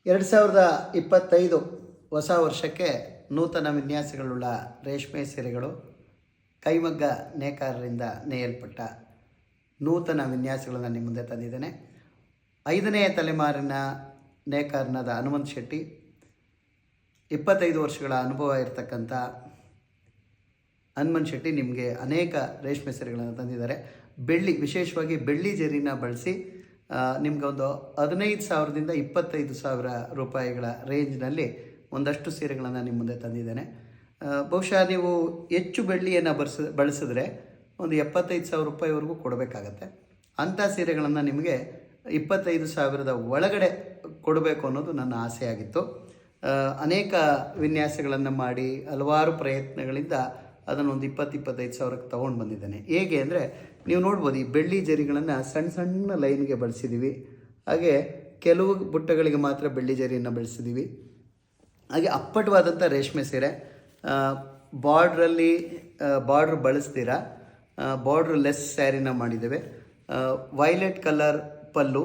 2025 ಹೊಸ ವರ್ಷಕ್ಕೆ ನೂತನ ವಿನ್ಯಾಸಗಳುಳ್ಳ ರೇಷ್ಮೆ ಸೀರೆಗಳು, ಕೈಮಗ್ಗ ನೇಕಾರರಿಂದ ನೇಯಲ್ಪಟ್ಟ ನೂತನ ವಿನ್ಯಾಸಗಳನ್ನು ನಿಮ್ಮ ಮುಂದೆ ತಂದಿದ್ದೇನೆ. 5ನೇ ತಲೆಮಾರಿನ ನೇಕಾರನಾದ ಹನುಮಂತ್ ಶೆಟ್ಟಿ, 25 ವರ್ಷಗಳ ಅನುಭವ ಇರತಕ್ಕಂಥ ಹನುಮಂತ್ ಶೆಟ್ಟಿ ನಿಮಗೆ ಅನೇಕ ರೇಷ್ಮೆ ಸೀರೆಗಳನ್ನು ತಂದಿದ್ದಾರೆ. ವಿಶೇಷವಾಗಿ ಬೆಳ್ಳಿ ಜರಿನ ಬಳಸಿ ನಿಮ್ಗೆ ಒಂದು 15,000ದಿಂದ 25,000 ರೂಪಾಯಿಗಳ ರೇಂಜ್ನಲ್ಲಿ ಒಂದಷ್ಟು ಸೀರೆಗಳನ್ನು ನಿಮ್ಮ ಮುಂದೆ ತಂದಿದ್ದೇನೆ. ಬಹುಶಃ ನೀವು ಹೆಚ್ಚು ಬೆಳ್ಳಿಯನ್ನು ಬಳಸಿದ್ರೆ ಒಂದು 75,000 ರೂಪಾಯಿವರೆಗೂ ಕೊಡಬೇಕಾಗತ್ತೆ. ಅಂಥ ಸೀರೆಗಳನ್ನು ನಿಮಗೆ 25,000ದ ಒಳಗಡೆ ಕೊಡಬೇಕು ಅನ್ನೋದು ನನ್ನ ಆಸೆಯಾಗಿತ್ತು. ಅನೇಕ ವಿನ್ಯಾಸಗಳನ್ನು ಮಾಡಿ ಹಲವಾರು ಪ್ರಯತ್ನಗಳಿಂದ ಅದನ್ನು ಒಂದು 20-25,000ಕ್ಕೆ ತೊಗೊಂಡು ಬಂದಿದ್ದೇನೆ. ಹೇಗೆ ಅಂದರೆ ನೀವು ನೋಡ್ಬೋದು, ಈ ಬೆಳ್ಳಿ ಜರಿಗಳನ್ನು ಸಣ್ಣ ಸಣ್ಣ ಲೈನ್ಗೆ ಬಳಸಿದ್ದೀವಿ. ಹಾಗೆ ಕೆಲವು ಬುಟ್ಟಗಳಿಗೆ ಮಾತ್ರ ಬೆಳ್ಳಿ ಜರಿಯನ್ನು ಬಳಸಿದ್ದೀವಿ. ಹಾಗೆ ಅಪ್ಪಟವಾದಂಥ ರೇಷ್ಮೆ ಸೀರೆ, ಬಾರ್ಡ್ರ್ ಬಳಸ್ತೀರ, ಬಾರ್ಡ್ರ್ ಲೆಸ್ ಸ್ಯಾರಿನ ಮಾಡಿದ್ದೇವೆ. ವೈಲೆಟ್ ಕಲರ್ ಪಲ್ಲು,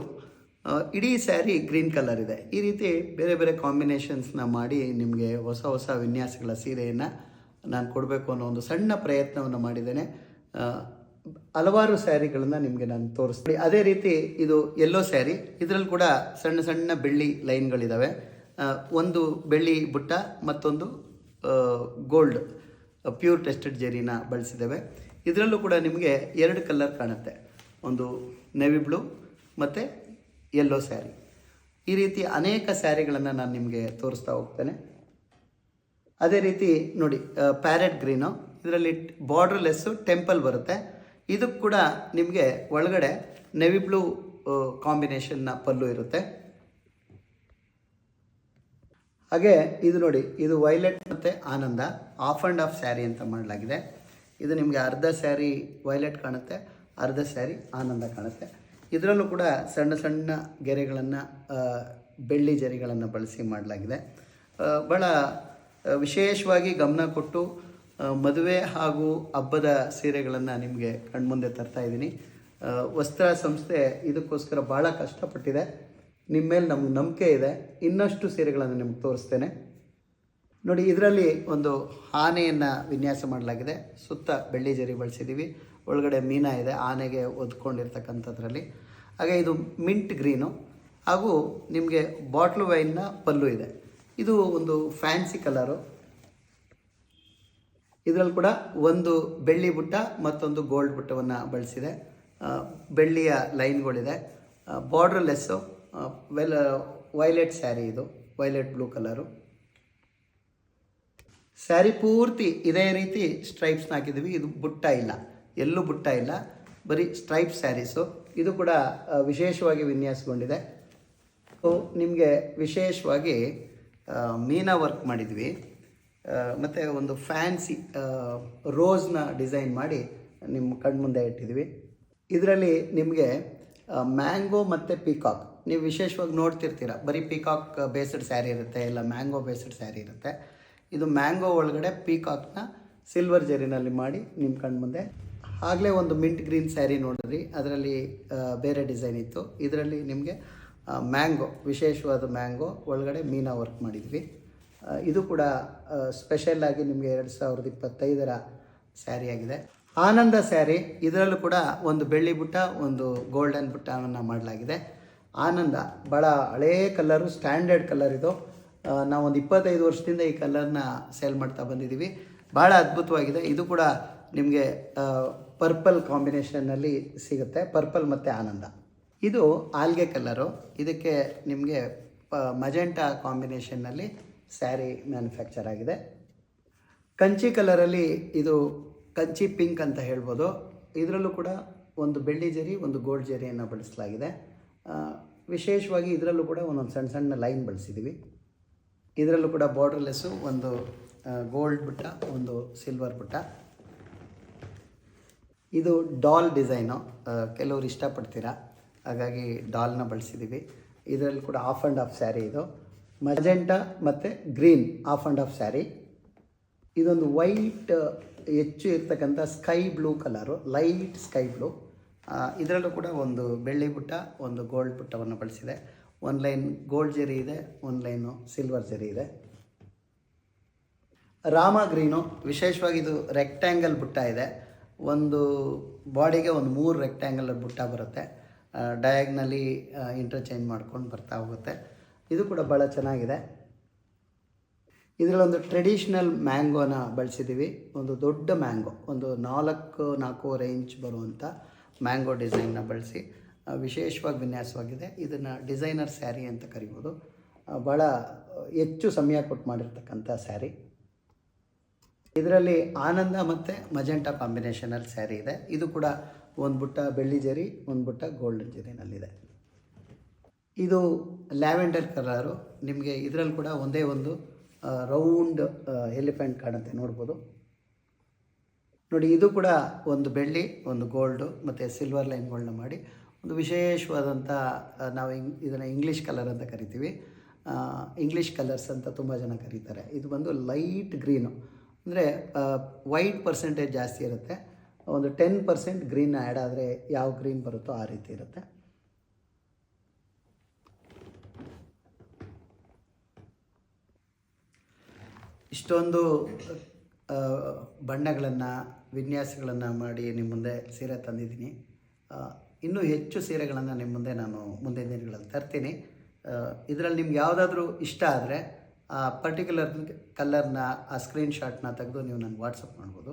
ಇಡೀ ಸ್ಯಾರಿ ಗ್ರೀನ್ ಕಲರ್ ಇದೆ. ಈ ರೀತಿ ಬೇರೆ ಬೇರೆ ಕಾಂಬಿನೇಷನ್ಸ್ನ ಮಾಡಿ ನಿಮಗೆ ಹೊಸ ಹೊಸ ವಿನ್ಯಾಸಗಳ ಸೀರೆಯನ್ನು ನಾನು ಕೊಡಬೇಕು ಅನ್ನೋ ಒಂದು ಸಣ್ಣ ಪ್ರಯತ್ನವನ್ನು ಮಾಡಿದ್ದೇನೆ. ಹಲವಾರು ಸ್ಯಾರಿಗಳನ್ನು ನಿಮಗೆ ನಾನು ತೋರಿಸ್ತೀನಿ. ಅದೇ ರೀತಿ ಇದು ಯೆಲ್ಲೋ ಸ್ಯಾರಿ, ಇದರಲ್ಲಿ ಕೂಡ ಸಣ್ಣ ಸಣ್ಣ ಬೆಳ್ಳಿ ಲೈನ್ಗಳಿದ್ದಾವೆ. ಒಂದು ಬೆಳ್ಳಿ ಬುಟ್ಟ, ಮತ್ತೊಂದು ಗೋಲ್ಡ್ ಪ್ಯೂರ್ ಟೆಸ್ಟೆಡ್ ಜರಿನ ಬಳಸಿದ್ದೇವೆ. ಇದರಲ್ಲೂ ಕೂಡ ನಿಮಗೆ 2 ಕಲರ್ ಕಾಣುತ್ತೆ, ಒಂದು ನೆವಿ ಬ್ಲೂ ಮತ್ತು ಯೆಲ್ಲೋ ಸ್ಯಾರಿ. ಈ ರೀತಿ ಅನೇಕ ಸ್ಯಾರಿಗಳನ್ನು ನಾನು ನಿಮಗೆ ತೋರಿಸ್ತಾ ಹೋಗ್ತೇನೆ. ಅದೇ ರೀತಿ ನೋಡಿ, ಪ್ಯಾರೆಟ್ ಗ್ರೀನು, ಇದರಲ್ಲಿ ಬಾರ್ಡರ್ ಲೆಸ್ಸು ಟೆಂಪಲ್ ಬರುತ್ತೆ. ಇದಕ್ಕೆ ಕೂಡ ನಿಮಗೆ ಒಳಗಡೆ ನೆವಿ ಬ್ಲೂ ಕಾಂಬಿನೇಷನ್ನ ಪಲ್ಲು ಇರುತ್ತೆ. ಹಾಗೆ ಇದು ನೋಡಿ, ಇದು ವೈಲೆಟ್ ಮತ್ತು ಆನಂದ ಆಫ್ ಆ್ಯಂಡ್ ಆಫ್ ಸ್ಯಾರಿ ಅಂತ ಮಾಡಲಾಗಿದೆ. ಇದು ನಿಮಗೆ ಅರ್ಧ ಸ್ಯಾರಿ ವೈಲೆಟ್ ಕಾಣುತ್ತೆ, ಅರ್ಧ ಸ್ಯಾರಿ ಆನಂದ ಕಾಣುತ್ತೆ. ಇದರಲ್ಲೂ ಕೂಡ ಸಣ್ಣ ಸಣ್ಣ ಗೆರೆಗಳನ್ನು, ಬೆಳ್ಳಿ ಜರಿಗಳನ್ನು ಬಳಸಿ ಮಾಡಲಾಗಿದೆ. ಭಾಳ ವಿಶೇಷವಾಗಿ ಗಮನ ಕೊಟ್ಟು ಮದುವೆ ಹಾಗೂ ಹಬ್ಬದ ಸೀರೆಗಳನ್ನು ನಿಮಗೆ ಕಣ್ಮುಂದೆ ತರ್ತಾ ಇದ್ದೀನಿ. ವಸ್ತ್ರ ಸಂಸ್ಥೆ ಇದಕ್ಕೋಸ್ಕರ ಭಾಳ ಕಷ್ಟಪಟ್ಟಿದೆ. ನಿಮ್ಮ ಮೇಲೆ ನಮ್ಗೆ ನಂಬಿಕೆ ಇದೆ. ಇನ್ನಷ್ಟು ಸೀರೆಗಳನ್ನು ನಿಮ್ಗೆ ತೋರಿಸ್ತೇನೆ. ನೋಡಿ, ಇದರಲ್ಲಿ ಒಂದು ಆನೆಯನ್ನು ವಿನ್ಯಾಸ ಮಾಡಲಾಗಿದೆ. ಸುತ್ತ ಬೆಳ್ಳಿ ಜರಿ ಬಳಸಿದ್ದೀವಿ. ಒಳಗಡೆ ಮೀನಾ ಇದೆ, ಆನೆಗೆ ಒದ್ಕೊಂಡಿರ್ತಕ್ಕಂಥದ್ರಲ್ಲಿ. ಹಾಗೆ ಇದು ಮಿಂಟ್ ಗ್ರೀನು ಹಾಗೂ ನಿಮಗೆ ಬಾಟ್ಲು ವೈನ್ನ ಪಲ್ಲು ಇದೆ. ಇದು ಒಂದು ಫ್ಯಾನ್ಸಿ ಕಲರು. ಇದರಲ್ಲಿ ಕೂಡ ಒಂದು ಬೆಳ್ಳಿ ಬುಟ್ಟ ಮತ್ತೊಂದು ಗೋಲ್ಡ್ ಬುಟ್ಟವನ್ನು ಬಳಸಿದೆ. ಬೆಳ್ಳಿಯ ಲೈನ್ಗಳಿದೆ. ಬಾರ್ಡ್ರ್ ಲೆಸ್ಸು, ವೈಲೆಟ್ ಸ್ಯಾರಿ, ಇದು ವೈಲೆಟ್ ಬ್ಲೂ ಕಲರು. ಸ್ಯಾರಿ ಪೂರ್ತಿ ಇದೇ ರೀತಿ ಸ್ಟ್ರೈಪ್ಸ್ನ ಹಾಕಿದ್ದೀವಿ. ಇದು ಬುಟ್ಟ ಇಲ್ಲ, ಎಲ್ಲೂ ಬುಟ್ಟ ಇಲ್ಲ, ಬರೀ ಸ್ಟ್ರೈಪ್ ಸ್ಯಾರೀಸು. ಇದು ಕೂಡ ವಿಶೇಷವಾಗಿ ವಿನ್ಯಾಸಗೊಂಡಿದೆ. ನಿಮಗೆ ವಿಶೇಷವಾಗಿ ಮೀನಾ ವರ್ಕ್ ಮಾಡಿದ್ವಿ, ಮತ್ತು ಒಂದು ಫ್ಯಾನ್ಸಿ ರೋಸ್ನ ಡಿಸೈನ್ ಮಾಡಿ ನಿಮ್ಮ ಕಣ್ಮುಂದೆ ಇಟ್ಟಿದ್ವಿ. ಇದರಲ್ಲಿ ನಿಮಗೆ ಮ್ಯಾಂಗೋ ಮತ್ತು ಪೀಕಾಕ್, ನೀವು ವಿಶೇಷವಾಗಿ ನೋಡ್ತಿರ್ತೀರ, ಬರೀ ಪೀಕಾಕ್ ಬೇಸ್ಡ್ ಸ್ಯಾರಿ ಇರುತ್ತೆ, ಇಲ್ಲ ಮ್ಯಾಂಗೋ ಬೇಸ್ಡ್ ಸ್ಯಾರಿ ಇರುತ್ತೆ. ಇದು ಮ್ಯಾಂಗೋ ಒಳಗಡೆ ಪೀಕಾಕ್ನ ಸಿಲ್ವರ್ ಜರಿನಲ್ಲಿ ಮಾಡಿ ನಿಮ್ಮ ಕಣ್ಮುಂದೆ. ಆಗಲೇ ಒಂದು ಮಿಂಟ್ ಗ್ರೀನ್ ಸ್ಯಾರಿ ನೋಡಿದ್ರಿ, ಅದರಲ್ಲಿ ಬೇರೆ ಡಿಸೈನ್ ಇತ್ತು. ಇದರಲ್ಲಿ ನಿಮಗೆ ಮ್ಯಾಂಗೋ, ವಿಶೇಷವಾದ ಮ್ಯಾಂಗೋ ಒಳಗಡೆ ಮೀನಾ ವರ್ಕ್ ಮಾಡಿದ್ವಿ. ಇದು ಕೂಡ ಸ್ಪೆಷಲ್ಲಾಗಿ ನಿಮಗೆ 2025ರ ಸ್ಯಾರಿ ಆಗಿದೆ. ಆನಂದ ಸ್ಯಾರಿ, ಇದರಲ್ಲೂ ಕೂಡ ಒಂದು ಬೆಳ್ಳಿ ಬುಟ್ಟ, ಒಂದು ಗೋಲ್ಡನ್ ಬುಟ್ಟವನ್ನು ಮಾಡಲಾಗಿದೆ. ಆನಂದ ಭಾಳ ಹಳೇ ಕಲರು, ಸ್ಟ್ಯಾಂಡರ್ಡ್ ಕಲರ್ ಇದು. ನಾವೊಂದು 25 ವರ್ಷದಿಂದ ಈ ಕಲರ್ನ ಸೇಲ್ ಮಾಡ್ತಾ ಬಂದಿದ್ದೀವಿ. ಭಾಳ ಅದ್ಭುತವಾಗಿದೆ. ಇದು ಕೂಡ ನಿಮಗೆ ಪರ್ಪಲ್ ಕಾಂಬಿನೇಷನ್ನಲ್ಲಿ ಸಿಗುತ್ತೆ, ಪರ್ಪಲ್ ಮತ್ತು ಆನಂದ. ಇದು ಆಲ್ಗೆ ಕಲರು, ಇದಕ್ಕೆ ನಿಮಗೆ ಮಜೆಂಟಾ ಕಾಂಬಿನೇಷನ್ನಲ್ಲಿ ಸ್ಯಾರಿ ಮ್ಯಾನುಫ್ಯಾಕ್ಚರ್ ಆಗಿದೆ. ಕಂಚಿ ಕಲರಲ್ಲಿ, ಇದು ಕಂಚಿ ಪಿಂಕ್ ಅಂತ ಹೇಳ್ಬೋದು. ಇದರಲ್ಲೂ ಕೂಡ ಒಂದು ಬೆಳ್ಳಿ ಜರಿ, ಒಂದು ಗೋಲ್ಡ್ ಜರಿಯನ್ನು ಬಳಸಲಾಗಿದೆ. ವಿಶೇಷವಾಗಿ ಇದರಲ್ಲೂ ಕೂಡ ಒಂದೊಂದು ಸಣ್ಣ ಸಣ್ಣ ಲೈನ್ ಬಳಸಿದ್ದೀವಿ. ಇದರಲ್ಲೂ ಕೂಡ ಬಾರ್ಡರ್ ಲೆಸ್ಸು, ಒಂದು ಗೋಲ್ಡ್ ಬುಟ್ಟ, ಒಂದು ಸಿಲ್ವರ್ ಬುಟ್ಟ. ಇದು ಡಾಲ್ ಡಿಸೈನು, ಕೆಲವರು ಇಷ್ಟಪಡ್ತೀರಾ, ಹಾಗಾಗಿ ಡಾಲ್ನ ಬಳಸಿದ್ದೀವಿ. ಇದರಲ್ಲಿ ಕೂಡ ಆಫ್ ಆ್ಯಂಡ್ ಆಫ್ ಸ್ಯಾರಿ, ಇದು ಮಜೆಂಟಾ ಮತ್ತು green of and of sari. ಇದೊಂದು ವೈಟ್ ಹೆಚ್ಚು ಇರ್ತಕ್ಕಂಥ sky blue colour, light sky blue. ಇದರಲ್ಲೂ ಕೂಡ ಒಂದು ಬೆಳ್ಳಿ ಬುಟ್ಟ, ಒಂದು ಗೋಲ್ಡ್ ಬುಟ್ಟವನ್ನು ಬಳಸಿದೆ. ಒಂದು ಲೈನ್ ಗೋಲ್ಡ್ ಜರಿ ಇದೆ, ಒಂದು ಲೈನು ಸಿಲ್ವರ್ ಜರಿ ಇದೆ. ರಾಮ ಗ್ರೀನು, ವಿಶೇಷವಾಗಿ ಇದು ರೆಕ್ಟ್ಯಾಂಗಲ್ ಬುಟ್ಟ ಇದೆ. ಒಂದು ಬಾಡಿಗೆ ಒಂದು 3 ರೆಕ್ಟ್ಯಾಂಗಲ್ ಬುಟ್ಟ ಬರುತ್ತೆ. ಡಯಾಗ್ನಲಿ ಇಂಟರ್ಚೇಂಜ್ ಮಾಡ್ಕೊಂಡು ಬರ್ತಾ ಹೋಗುತ್ತೆ. ಇದು ಕೂಡ ಭಾಳ ಚೆನ್ನಾಗಿದೆ. ಇದರಲ್ಲೊಂದು ಟ್ರೆಡಿಷ್ನಲ್ ಮ್ಯಾಂಗೋನ ಬಳಸಿದ್ದೀವಿ. ಒಂದು ದೊಡ್ಡ ಮ್ಯಾಂಗೋ, ಒಂದು 4-4.5 ಇಂಚ್ ಬರುವಂಥ ಮ್ಯಾಂಗೋ ಡಿಸೈನ್ನ ಬಳಸಿ ವಿಶೇಷವಾಗಿ ವಿನ್ಯಾಸವಾಗಿದೆ. ಇದನ್ನು ಡಿಸೈನರ್ ಸ್ಯಾರಿ ಅಂತ ಕರಿಬೋದು. ಭಾಳ ಹೆಚ್ಚು ಸಮಯ ಕೊಟ್ಟು ಮಾಡಿರ್ತಕ್ಕಂಥ ಸ್ಯಾರಿ. ಇದರಲ್ಲಿ ಆನಂದ ಮತ್ತು ಮಜೆಂಟಾ ಕಾಂಬಿನೇಷನಲ್ಲಿ ಸ್ಯಾರಿ ಇದೆ. ಇದು ಕೂಡ ಒಂದು ಬುಟ್ಟ ಬೆಳ್ಳಿ ಜರಿ, ಒಂದು ಬುಟ್ಟ ಗೋಲ್ಡನ್ ಜರಿನಲ್ಲಿದೆ. ಇದು ಲ್ಯಾವೆಂಡರ್ ಕಲರು. ನಿಮಗೆ ಇದರಲ್ಲಿ ಕೂಡ ಒಂದೇ ಒಂದು ರೌಂಡ್ ಎಲಿಫೆಂಟ್ ಕಾಣುತ್ತೆ, ನೋಡ್ಬೋದು. ನೋಡಿ, ಇದು ಕೂಡ ಒಂದು ಬೆಳ್ಳಿ, ಒಂದು ಗೋಲ್ಡು ಮತ್ತು ಸಿಲ್ವರ್ ಲೈನ್ಗಳನ್ನ ಮಾಡಿ ಒಂದು ವಿಶೇಷವಾದಂಥ, ನಾವು ಇದನ್ನು ಇಂಗ್ಲೀಷ್ ಕಲರ್ ಅಂತ ಕರಿತೀವಿ. ಇಂಗ್ಲೀಷ್ ಕಲರ್ಸ್ ಅಂತ ತುಂಬ ಜನ ಕರೀತಾರೆ. ಇದು ಬಂದು ಲೈಟ್ ಗ್ರೀನು, ಅಂದರೆ ವೈಟ್ ಪರ್ಸೆಂಟೇಜ್ ಜಾಸ್ತಿ ಇರುತ್ತೆ. ಒಂದು 10% ಗ್ರೀನ್ ಆ್ಯಡ್ ಆದರೆ ಯಾವ ಗ್ರೀನ್ ಬರುತ್ತೋ ಆ ರೀತಿ ಇರುತ್ತೆ. ಇಷ್ಟೊಂದು ಬಣ್ಣಗಳನ್ನು, ವಿನ್ಯಾಸಗಳನ್ನು ಮಾಡಿ ನಿಮ್ಮ ಮುಂದೆ ಸೀರೆ ತಂದಿದ್ದೀನಿ. ಇನ್ನೂ ಹೆಚ್ಚು ಸೀರೆಗಳನ್ನು ನಿಮ್ಮ ಮುಂದೆ ನಾನು ಮುಂದಿನ ದಿನಗಳಲ್ಲಿ ತರ್ತೀನಿ. ಇದರಲ್ಲಿ ನಿಮ್ಗೆ ಯಾವುದಾದ್ರೂ ಇಷ್ಟ ಆದರೆ ಆ ಪರ್ಟಿಕ್ಯುಲರ್ ಕಲರ್ನ, ಆ ಸ್ಕ್ರೀನ್ಶಾಟ್ನ ತೆಗೆದು ನೀವು ನನಗೆ ವಾಟ್ಸಪ್ ಮಾಡ್ಬೋದು.